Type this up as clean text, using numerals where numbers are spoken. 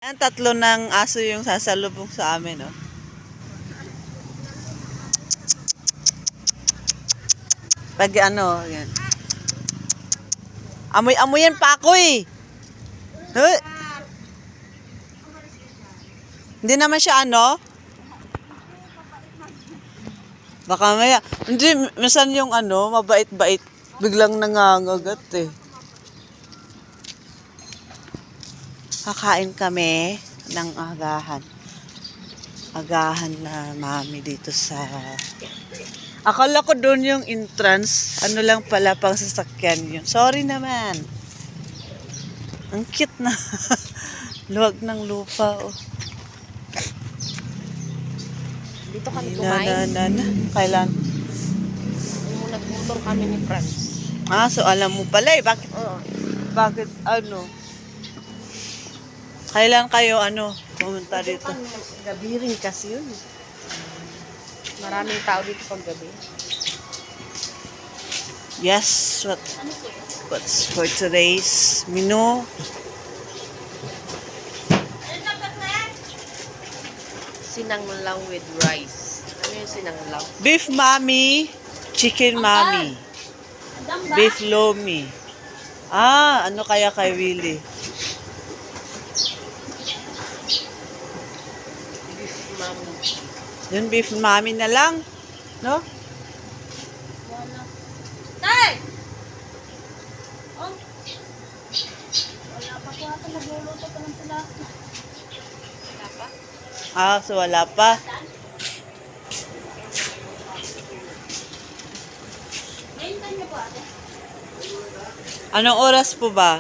Ang tatlo ng aso yung sasalubong sa amin, oh. Pag ano, yan. Amoy-amoy yan pa ako eh. Huh? Hindi naman siya ano? Baka maya. Hindi, minsan yung ano, mabait-bait. Biglang nangangagat eh. Kakain kami ng agahan. Agahan na mami dito sa... Akala ko doon yung entrance. Ano lang pala pang sasakyan yun. Sorry naman. Ang cute na. Luwag ng lupa, oh. Dito kami kumain. Kailan? Nung nagmotor kami ni Franz. Ah, so alam mo pala eh. Bakit? Oo. Bakit ano? Kailan kayo ano pumunta dito? Gabi rin kasi yun. Maraming tao dito pag gabi. Yes, what's for today's menu? Sinanglaw with rice. Ano yung sinanglaw? Beef mami, chicken mami, beef lomi. Ah, ano kaya kay Willie? Beef mami. Yung beef mami na lang, no? Wala. Tay! Oh. Wala pa po ata. Nagluluto pa lang sila. Wala pa? Ah, so wala pa. Ngayon tayo po ate. Anong oras po ba?